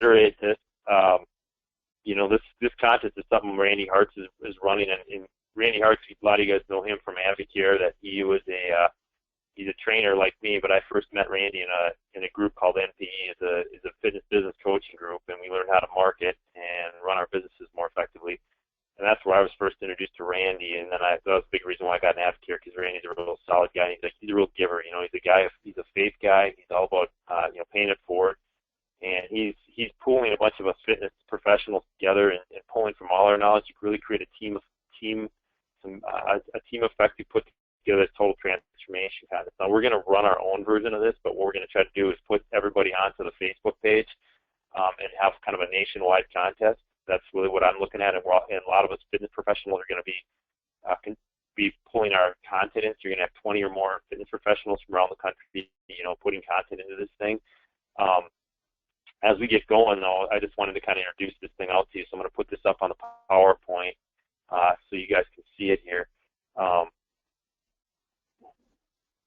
reiterate this. This contest is something Randy Hartz is running, and Randy Hartz, a lot of you guys know him from Advocare, that he was he's a trainer like me, but I first met Randy in a group called NPE. It's a fitness business coaching group, and we learned how to market and run our businesses more effectively. And that's where I was first introduced to Randy, and then that was a big reason why I got in Advocare, because Randy's a real solid guy. He's a real giver. He's a faith guy. He's all about paying it forward. And he's pooling a bunch of us fitness professionals together and pulling from all our knowledge to really create a team effect to put together this total transformation contest. Now, we're going to run our own version of this, but what we're going to try to do is put everybody onto the Facebook page and have kind of a nationwide contest. That's really what I'm looking at, and a lot of us fitness professionals are going to be pulling our content in. So you're going to have 20 or more fitness professionals from around the country, putting content into this thing. As we get going, though, I just wanted to kind of introduce this thing out to you. So I'm going to put this up on the PowerPoint so you guys can see it here. All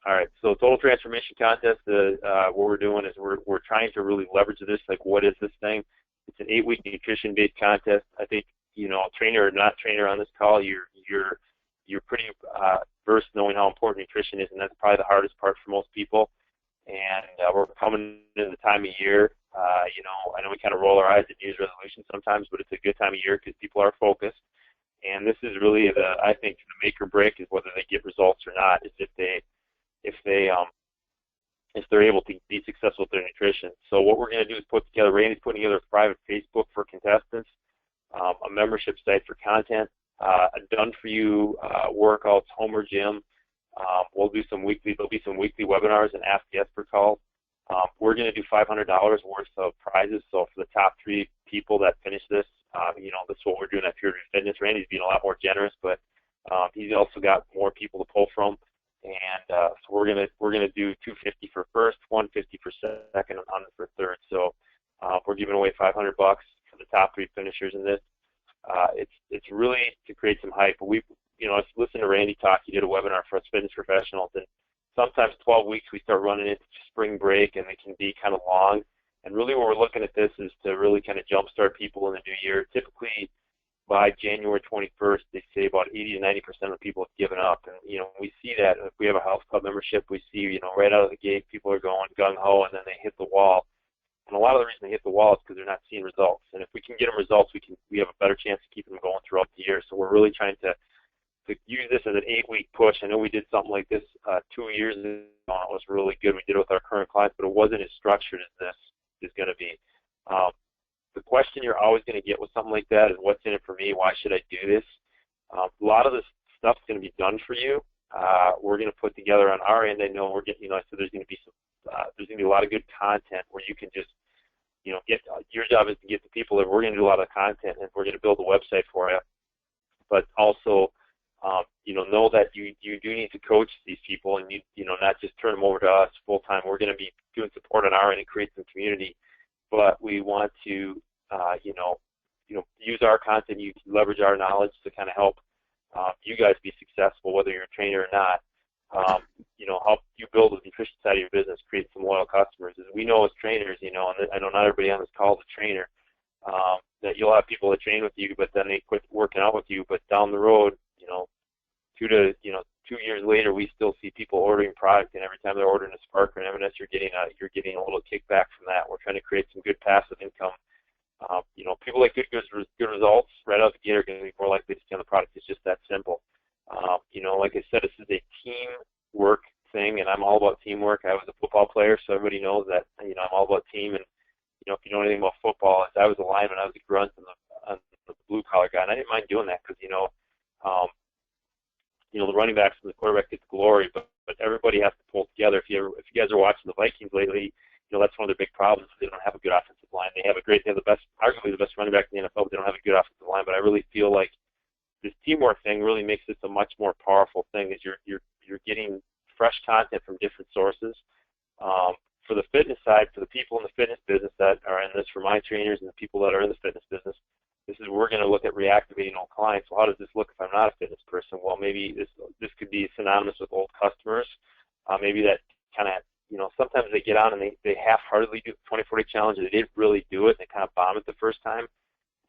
right, so Total Transformation Contest, what we're doing is we're trying to really leverage this. Like, what is this thing? It's an 8-week nutrition-based contest. I think, trainer or not trainer on this call, you're pretty versed knowing how important nutrition is, and that's probably the hardest part for most people. And we're coming into the time of year. I know we kind of roll our eyes at New Year's resolutions sometimes, but it's a good time of year because people are focused. And this is really I think the make or break is whether they get results or not. Is if they're able to be successful with their nutrition. So what we're going to do is Randy's putting together a private Facebook for contestants, a membership site for content, a done-for-you workouts, home or gym. There'll be some weekly webinars and Ask the Expert calls. We're going to do $500 worth of prizes. So for the top 3 people that finish this, this is what we're doing at Pure Fitness. Randy's being a lot more generous, but he's also got more people to pull from. And so we're gonna do $250 for first, $150 for second, and $100 for third. So we're giving away $500 for the top 3 finishers in this. It's really to create some hype. But listen to Randy talk. He did a webinar for us fitness professionals, and sometimes 12 weeks we start running into spring break, and it can be kind of long. And really, what we're looking at this is to really kind of jumpstart people in the new year. Typically, by January 21st, they say about 80 to 90% of people have given up. And, we see that. If we have a health club membership, we see, right out of the gate, people are going gung-ho, and then they hit the wall. And a lot of the reason they hit the wall is because they're not seeing results. And if we can get them results, we have a better chance of keeping them going throughout the year. So we're really trying to use this as an 8-week push. I know we did something like this 2 years ago. It was really good. We did it with our current clients, but it wasn't as structured as this is going to be. The question you're always going to get with something like that is, what's in it for me? Why should I do this? A lot of this stuff's going to be done for you. We're going to put together on our end. I know we're getting, so there's going to be a lot of good content where you can just, your job is to get the people that we're going to do a lot of content, and we're going to build a website for you. But also, know that you do need to coach these people, and not just turn them over to us full time. We're going to be doing support on our end and create some community. But we want to, use our content, you can leverage our knowledge to kind of help you guys be successful, whether you're a trainer or not. Help you build the nutrition side of your business, create some loyal customers. As we know as trainers, and I know not everybody on this call is a trainer, that you'll have people that train with you, but then they quit working out with you. But down the road, 2 years later, we still see people ordering product, and every time they're ordering a Spark or an M&S, you're getting a little kickback from that. We're trying to create some good passive income. People like good results right out the gate are going to be more likely to stay on the product. It's just that simple. Like I said, this is a teamwork thing, and I'm all about teamwork. I was a football player, so everybody knows that. I'm all about team. And if you know anything about football, I was a lineman, I was a grunt, and the blue collar guy, and I didn't mind doing that because the running backs and the quarterback get the glory, but everybody has to pull together. If you guys are watching the Vikings lately, that's one of their big problems. They don't have a good offensive line. They have arguably the best running back in the NFL, but they don't have a good offensive line. But I really feel like this teamwork thing really makes this a much more powerful thing. Is you're getting fresh content from different sources. For the fitness side, for the people in the fitness business that are in this, for my trainers and the people that are in the fitness business, we're going to look at reactivating old clients. Well, how does this look if I'm not a fitness person? Well, maybe this could be synonymous with old customers. Maybe that kind of sometimes they get on and they half-heartedly do the 20/40 challenge, and they didn't really do it, and they kind of bomb it the first time.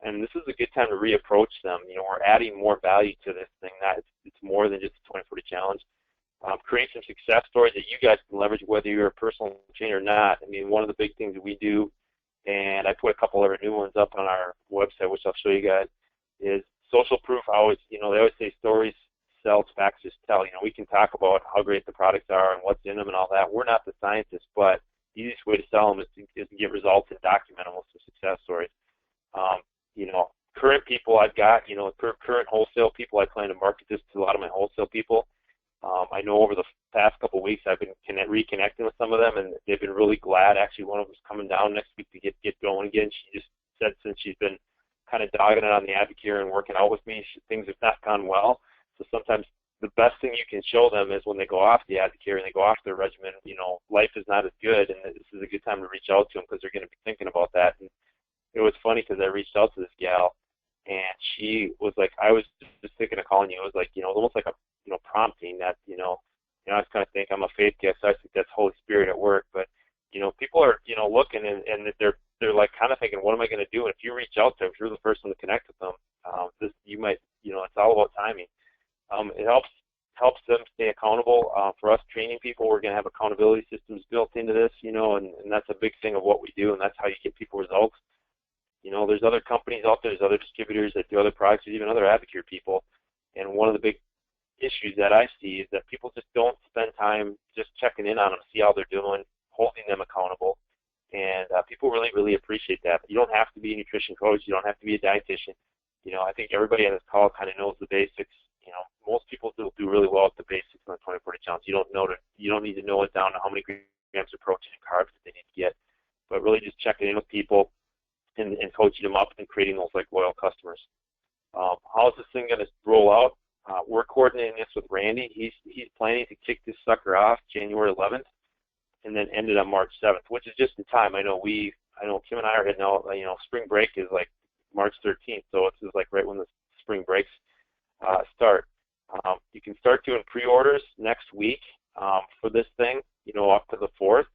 And this is a good time to reapproach them. We're adding more value to this thing. That it's more than just a 20/40 challenge. Create some success stories that you guys can leverage, whether you're a personal trainer or not. I mean, one of the big things that we do, and I put a couple of new ones up on our website, which I'll show you guys, is social proof. They always say stories sell, facts just tell. We can talk about how great the products are and what's in them and all that. We're not the scientists, but the easiest way to sell them is to get results and document them with some success stories. Current people I've got, current wholesale people, I plan to market this to a lot of my wholesale people. I know over the past couple of weeks I've been reconnecting with some of them, and they've been really glad. Actually, one of them's coming down next week to get going again. She just said since she's been kind of dogging it on the Advocare and working out with me, things have not gone well. So sometimes the best thing you can show them is when they go off the Advocare and they go off their regimen, life is not as good, and this is a good time to reach out to them because they're going to be thinking about that. And it was funny because I reached out to this gal, and she was like, I was just thinking of calling you. It was like, almost like a, prompting that, I was kind of think I'm a faith guy, so I think that's Holy Spirit at work. But, people are, looking and they're like kind of thinking, what am I going to do? And if you reach out to them, if you're the first one to connect with them, you might, it's all about timing. It helps them stay accountable. For us training people, we're going to have accountability systems built into this, and that's a big thing of what we do, and that's how you get people results. There's other companies out there, there's other distributors that do other products, there's even other Advocare people, and one of the big issues that I see is that people just don't spend time just checking in on them, see how they're doing, holding them accountable, and people really, really appreciate that. But you don't have to be a nutrition coach, you don't have to be a dietitian. I think everybody on this call kind of knows the basics. Most people do really well at the basics on the 20/40 challenge. You don't need to know it down to how many grams of protein and carbs that they need to get, but really just checking in with people and coaching them up and creating those like loyal customers. How is this thing going to roll out? We're coordinating this with Randy. He's planning to kick this sucker off January 11th and then end it on March 7th, which is just in time. I know Kim and I are heading out. Spring break is like March 13th, so it's just like right when the spring breaks start. You can start doing pre-orders next week for this thing, up to the 4th.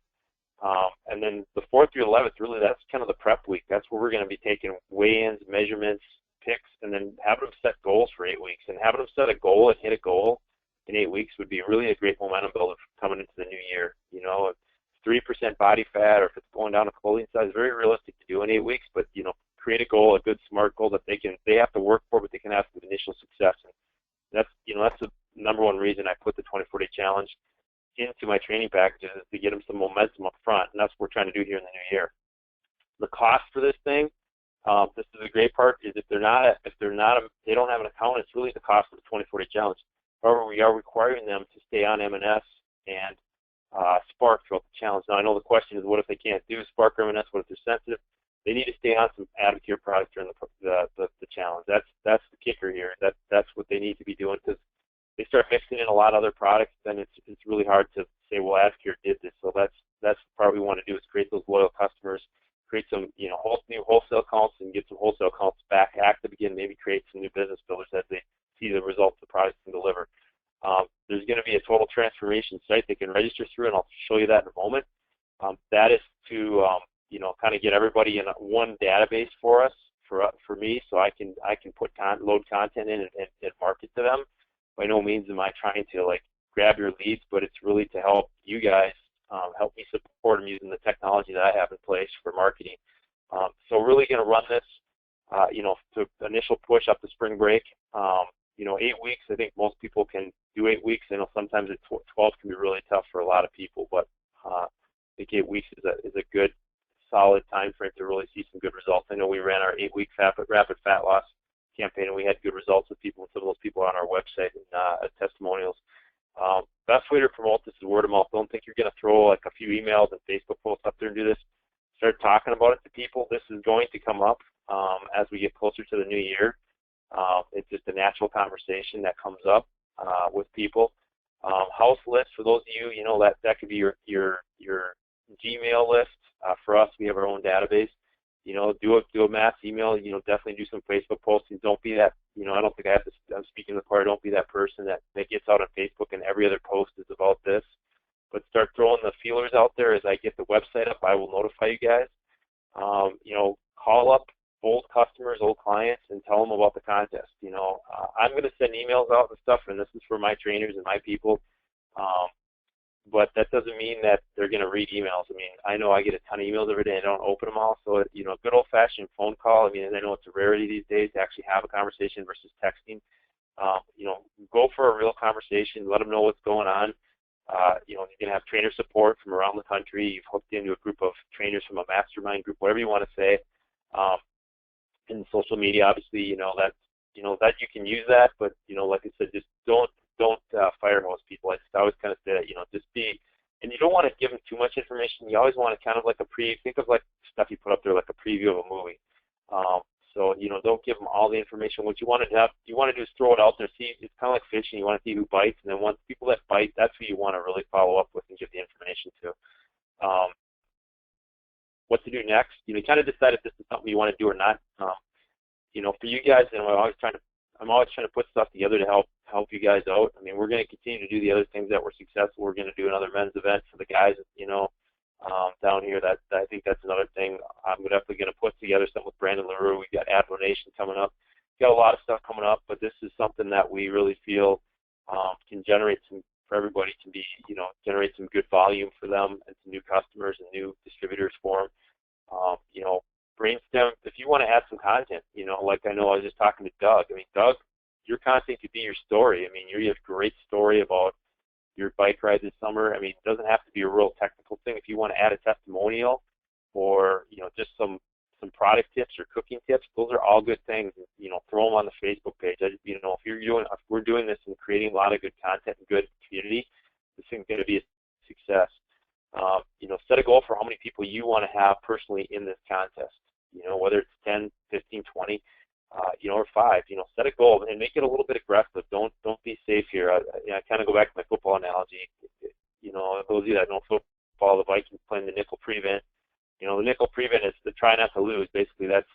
And then the 4th through 11th, really, that's kind of the prep week. That's where we're going to be taking weigh-ins, measurements, picks, and then having them set goals for 8 weeks. And having them set a goal and hit a goal in 8 weeks would be really a great momentum builder coming into the new year. If 3% body fat or if it's going down a clothing size, very realistic to do in 8 weeks, but, create a goal, a good SMART goal that they have to work for, but they can have some initial success. And that's the number one reason I put the 20/40 challenge into my training packages, is to get them some momentum up front, and that's what we're trying to do here in the new year. The cost for this thing, this is the great part, is if they don't have an account, it's really the cost of the 20/40 challenge. However, we are requiring them to stay on M&S and Spark throughout the challenge. Now, I know the question is, what if they can't do Spark or M&S? What if they're sensitive? They need to stay on some Advocare products during the challenge. That's the kicker here. That's what they need to be doing, because they start mixing in a lot of other products, then it's really hard to say, well, Advocare did this. So that's the part we want to do, is create those loyal customers, create some new wholesale accounts, and get some wholesale accounts back active again. Maybe create some new business builders as they see the results the products can deliver. There's going to be a total transformation site they can register through, and I'll show you that in a moment. That is to kind of get everybody in one database for us, for me, so I can load content in and market to them. By no means am I trying to grab your leads, but it's really to help you guys, help me support them using the technology that I have in place for marketing. So we're really going to run this, to initial push up to spring break. 8 weeks, I think most people can do 8 weeks. I know sometimes 12 can be really tough for a lot of people, but I think 8 weeks is a good, solid time frame to really see some good results. I know we ran our 8-week rapid fat loss campaign, and we had good results with people. Some of those people are on our website and testimonials. Best way to promote this is word of mouth. Don't think you're going to throw a few emails and Facebook posts up there and do this. Start talking about it to people. This is going to come up as we get closer to the new year. It's just a natural conversation that comes up with people. House lists, for those of you, that could be your Gmail list. For us, we have our own database. Do a mass email. Definitely do some Facebook posting. Don't be that. I don't think I'm speaking to the choir. Don't be that person that gets out on Facebook and every other post is about this. but start throwing the feelers out there. As I get the website up, I will notify you guys. Call up old customers, old clients, and tell them about the contest. I'm going to send emails out and stuff, and this is for my trainers and my people. But that doesn't mean that they're going to read emails. I mean, I know I get a ton of emails every day and I don't open them all. So, good old-fashioned phone call. I mean, I know it's a rarity these days to actually have a conversation versus texting. Go for a real conversation. Let them know what's going on. You're going to have trainer support from around the country. You've hooked into a group of trainers from a mastermind group, whatever you want to say. In social media, obviously, that you can use that, but like I said, just don't fire most people. I always kind of say that, just be, and you don't want to give them too much information. You always want to kind of like think of like stuff you put up there like a preview of a movie. So don't give them all the information. What you want to do is throw it out there. See, it's kind of like fishing. You want to see who bites, and then once people that bite, that's who you want to really follow up with and give the information to. What to do next? Kind of decide if this is something you want to do or not. For you guys, and I'm always trying to put stuff together to help you guys out. I mean, we're going to continue to do the other things that were successful. We're going to do another men's event for the guys, down here. That I think that's another thing. I'm definitely going to put together something with Brandon LaRue. We've got Admiral Nation coming up. We've got a lot of stuff coming up, but this is something that we really feel can generate some, for everybody, can be, generate some good volume for them and some new customers and new distributors for them. Brainstem, if you want to add some content, like I know I was just talking to Doug. I mean, Doug, your content could be your story. I mean, you have a great story about your bike ride this summer. I mean, it doesn't have to be a real technical thing. If you want to add a testimonial or, just some product tips or cooking tips, those are all good things. Throw them on the Facebook page. If we're doing this and creating a lot of good content and good community, this thing's going to be a success. Set a goal for how many people you want to have personally in this contest. Whether it's 10, 15, 20, or 5. Set a goal and make it a little bit aggressive. Don't be safe here. I kind of go back to my football analogy. Those of you that know football, the Vikings playing the nickel prevent. The nickel prevent is the try not to lose. Basically, that's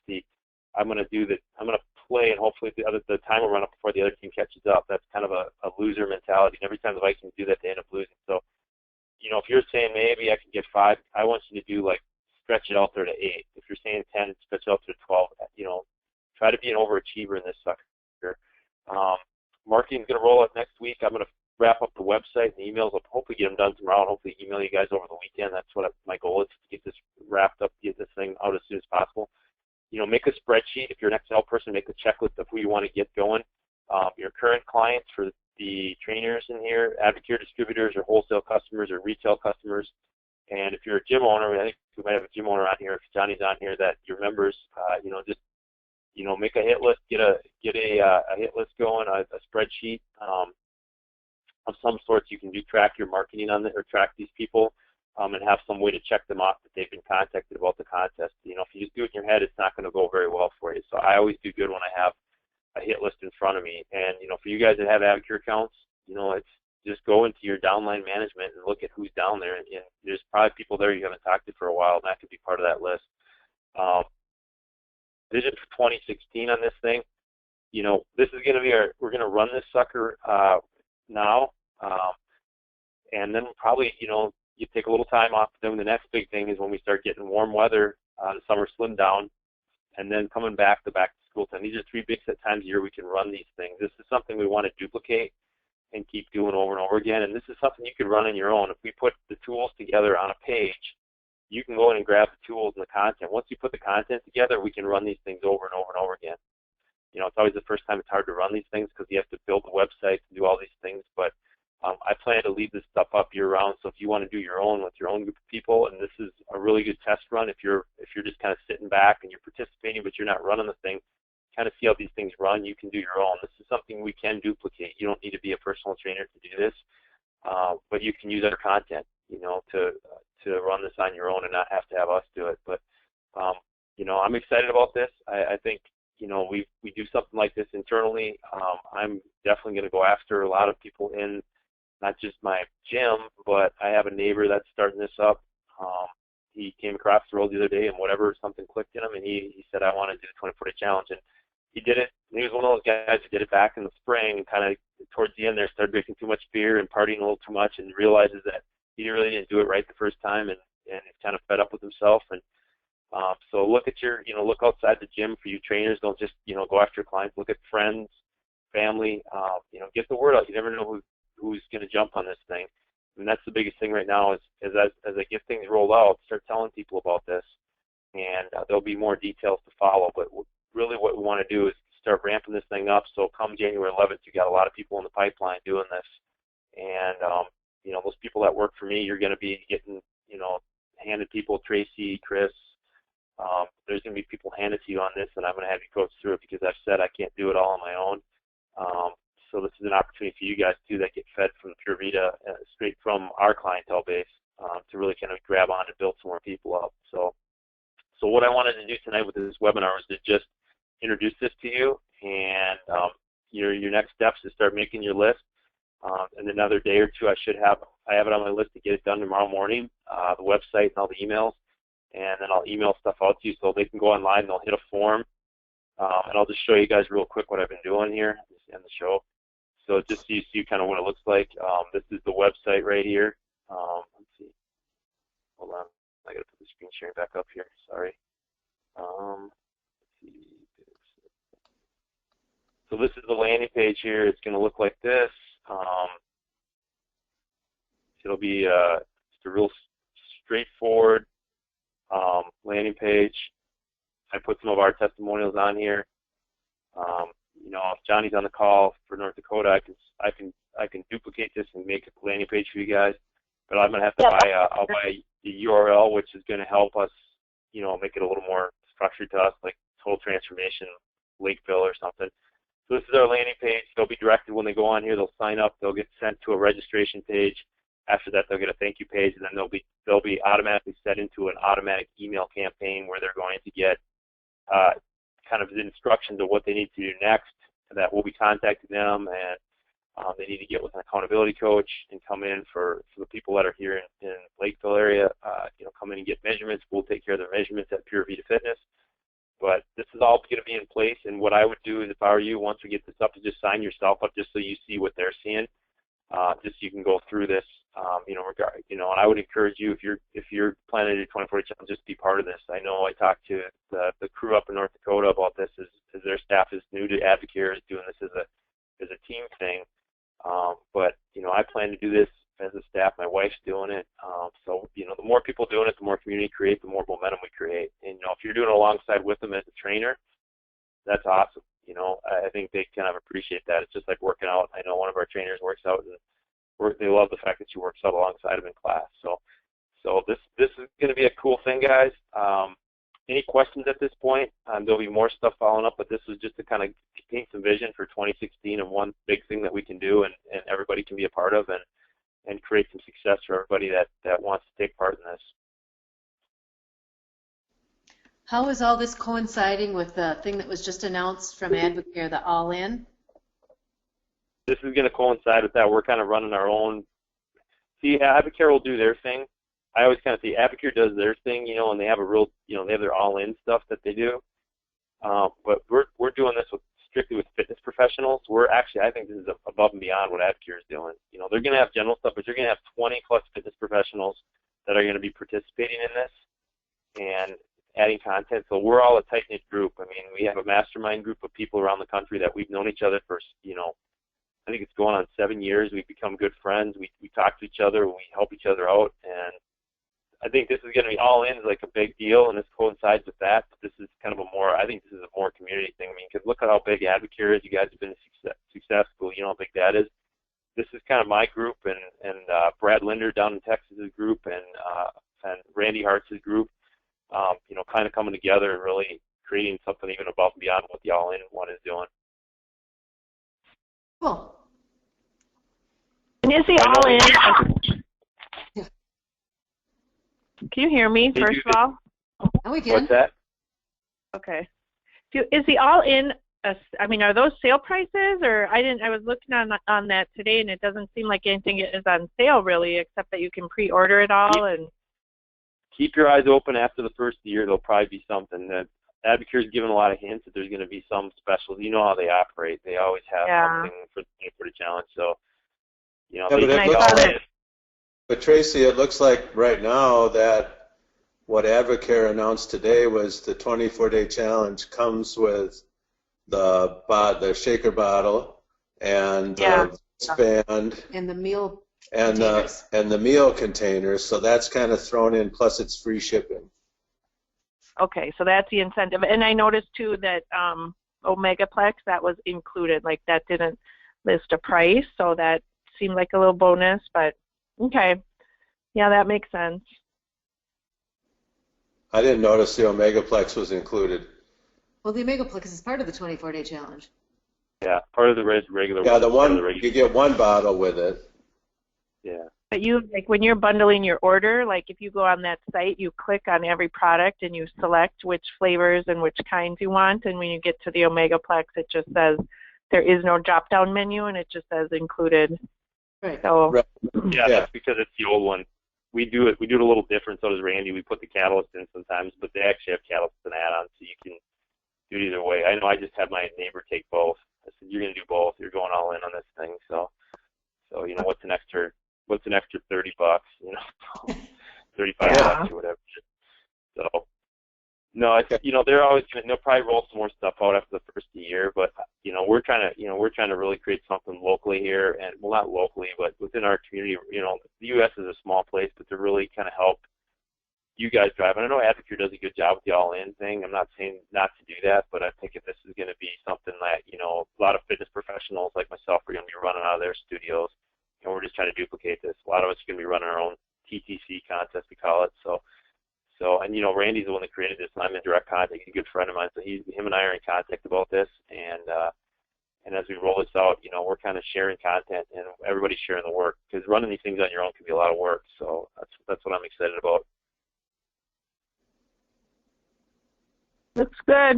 I'm going to play, and hopefully the time will run up before the other team catches up. That's kind of a loser mentality. And every time the Vikings do that, they end up losing. So, if you're saying maybe I can get 5, I want you to do stretch it out there to 8. If you're saying 10, stretch it out to 12. Try to be an overachiever in this sucker. Marketing's going to roll out next week. I'm going to wrap up the website and the emails. I'll hopefully get them done tomorrow and hopefully email you guys over the weekend. That's what my goal is, to get this wrapped up, get this thing out as soon as possible. Make a spreadsheet. If you're an Excel person, make a checklist of who you want to get going. Your current clients for the trainers in here, advocate distributors or wholesale customers or retail customers. And if you're a gym owner, I think we might have a gym owner on here, if Johnny's on here, that your members, just make a hit list, get a hit list going, a spreadsheet of some sort. You can track your marketing on it, or track these people, and have some way to check them off that they've been contacted about the contest. If you just do it in your head, it's not going to go very well for you. So I always do good when I have a hit list in front of me. And for you guys that have Advocare accounts, it's just go into your downline management and look at who's down there. And there's probably people there you haven't talked to for a while, and that could be part of that list. Vision for 2016 on this thing. This is going to be we're going to run this sucker now, and then probably, you take a little time off. Then the next big thing is when we start getting warm weather, the summer slim down, and then coming back to school time. These are 3 big set times a year we can run these things. This is something we want to duplicate and keep doing over and over again, and this is something you could run on your own. If we put the tools together on a page, you can go in and grab the tools and the content. Once you put the content together, we can run these things over and over and over again. It's always the first time it's hard to run these things because you have to build the website and do all these things, but I plan to leave this stuff up year-round. So if you want to do your own with your own group of people, and this is a really good test run, if you're just kind of sitting back and you're participating but you're not running the thing, kind of see how these things run, you can do your own. This is something we can duplicate. You don't need to be a personal trainer to do this, but you can use our content, to run this on your own and not have to have us do it. But, I'm excited about this. I think, we do something like this internally. I'm definitely going to go after a lot of people in not just my gym, but I have a neighbor that's starting this up. He came across the road the other day, and something clicked in him, and he said, I want to do the 20-40 challenge. And he did it. And he was one of those guys who did it back in the spring, and kind of towards the end there started drinking too much beer and partying a little too much, and realizes that he really didn't do it right the first time, and he's kind of fed up with himself. And so look at your, look outside the gym for you trainers. Don't just, go after your clients. Look at friends, family. Get the word out. You never know who's going to jump on this thing. And that's the biggest thing right now is as I get things rolled out, start telling people about this. And there'll be more details to follow. But really what we want to do is start ramping this thing up. So come January 11th, you got a lot of people in the pipeline doing this. And, those people that work for me, you're going to be getting, handed people, Tracy, Chris. There's going to be people handed to you on this, and I'm going to have you coach through it because I've said I can't do it all on my own. So this is an opportunity for you guys, too, that get fed from Pure Vita, straight from our clientele base, to really kind of grab on and build some more people up. So what I wanted to do tonight with this webinar is to just introduce this to you, and your next steps is start making your list. In another day or two, I have it on my list to get it done tomorrow morning, the website and all the emails, and then I'll email stuff out to you so they can go online and they'll hit a form. And I'll just show you guys real quick what I've been doing here in the show. So just so you see kind of what it looks like. This is the website right here. Let's see. Hold on. I got to put the screen sharing back up here. Sorry. Let's see. So this is the landing page here. It's going to look like this. It'll be just a real straightforward landing page. I put some of our testimonials on here. If Johnny's on the call for North Dakota, I can duplicate this and make a landing page for you guys. But I'm gonna have to I'll buy the URL, which is gonna help us, make it a little more structured to us, like Total Transformation Lakeville or something. So this is our landing page. They'll be directed when they go on here. They'll sign up. They'll get sent to a registration page. After that, they'll get a thank you page, and then they'll be automatically set into an automatic email campaign where they're going to get kind of the instructions of what they need to do next. That we'll be contacting them, and they need to get with an accountability coach and come in for the people that are here in Lakeville area. Come in and get measurements. We'll take care of their measurements at Pure Vita Fitness. But this is all going to be in place, and what I would do is, if I were you, once we get this up, is just sign yourself up just so you see what they're seeing, just so you can go through this. And I would encourage you, if you're planning to do 24 challenge, just be part of this. I know I talked to the crew up in North Dakota about this, as their staff is new to Advocare, is doing this as a team thing. But I plan to do this as a staff. My wife's doing it. So the more people doing it, the more community create, the more momentum we create. And if you're doing it alongside with them as a trainer, that's awesome. I think they kind of appreciate that. It's just like working out. I know one of our trainers works out, and they love the fact that she works out alongside them in class. So this is going to be a cool thing, guys. Any questions at this point? There'll be more stuff following up, but this was just to kind of paint some vision for 2016 and one big thing that we can do and everybody can be a part of and create some success for everybody that wants to take part in this. How is all this coinciding with the thing that was just announced from Advocare, the All-In? This is going to coincide with that. We're kind of running our own. See, Advocare will do their thing. I always kind of see Advocare does their thing, and they have a real, they have their all-in stuff that they do. But we're doing this strictly with fitness professionals. I think this is above and beyond what Advocare is doing. They're going to have general stuff, but you're going to have 20 plus fitness professionals that are going to be participating in this and adding content. So we're all a tight-knit group. I mean, we have a mastermind group of people around the country that we've known each other for, I think it's going on 7 years. We've become good friends. We talk to each other. We help each other out. And I think this is going to be all in like a big deal, and this coincides with that. But this is kind of I think this is a more community thing. I mean, because look at how big Advocare is. You guys have been successful. You know how big that is. This is kind of my group, and Brad Linder down in Texas' group, and Randy Hart's group, kind of coming together and really creating something even above and beyond what the All-In one is doing. Cool. And is the All-In? Can you hear me, first of all? Oh, we can. What's that? Okay. Is the All-In, are those sale prices? Or I was looking on that today, and it doesn't seem like anything is on sale, really, except that you can pre-order it all. And keep your eyes open after the first year. There'll probably be something. That Advocare's given a lot of hints that there's going to be some specials. You know how they operate. They always have something for the challenge. So, But Tracy, it looks like right now that what Advocare announced today was the 24-day challenge comes with the shaker bottle and the wristband And the meal and containers. the meal containers. So that's kind of thrown in. Plus, it's free shipping. Okay, so that's the incentive. And I noticed too that Omegaplex, that was included. Like that didn't list a price, so that seemed like a little bonus. But okay, yeah, that makes sense. I didn't notice the Omegaplex was included. Well, the Omegaplex is part of the 24-day challenge. Yeah, part of the regular. Yeah, the one regular. you get one bottle with it. Yeah. But you, like when you're bundling your order, like if you go on that site, you click on every product and you select which flavors and which kinds you want. And when you get to the Omegaplex, it just says there is no drop-down menu, and it just says included. Right. So Right. Yeah, Yeah. that's because it's the old one. We do it a little different. So does Randy. We put the catalyst in sometimes, but they actually have catalyst and add-on, so you can do it either way. I know I just had my neighbor take both. I said, "You're going to do both. You're going all in on this thing." So you know, what's an extra $30? You know, 35 bucks or whatever. So no, it's, you know, they'll probably roll some more stuff out after the first year, but you know, we're trying to really create something locally here, and well, not locally, but within our community. You know, the U.S. is a small place, but to really kind of help you guys drive. And I know Advocare does a good job with the all-in thing. I'm not saying not to do that, but I think if this is going to be something that, you know, a lot of fitness professionals like myself are going to be running out of their studios, and we're just trying to duplicate this. A lot of us are going to be running our own TTC contest, we call it. So, and you know, Randy's the one that created this, and I'm in direct contact. He's a good friend of mine, so him and I are in contact about this, and as we roll this out, you know, we're kind of sharing content, and everybody's sharing the work, because running these things on your own can be a lot of work. So that's what I'm excited about. looks good.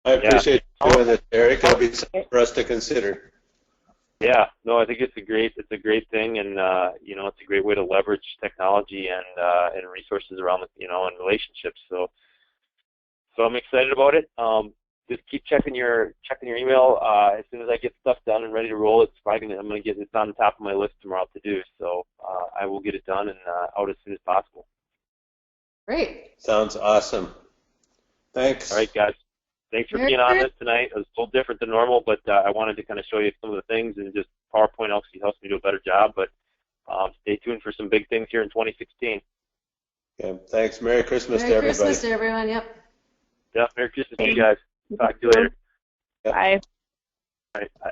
I appreciate you doing this, Eric. It'll be something for us to consider. Yeah, no, I think it's a great thing, and you know, it's a great way to leverage technology and resources around you know, and relationships. So I'm excited about it. Just keep checking your email. As soon as I get stuff done and ready to roll, it's on the top of my list tomorrow to do. So I will get it done and out as soon as possible. Great. Sounds awesome. Thanks. All right, guys. Thanks for being on this tonight. It was a little different than normal, but I wanted to kind of show you some of the things, and just PowerPoint helps me do a better job. But stay tuned for some big things here in 2016. Okay, thanks. Merry Christmas to Merry everybody. Christmas to everyone. Yep. Yeah, Merry Christmas to you guys. Talk to you later. Yep. Bye. All right, bye.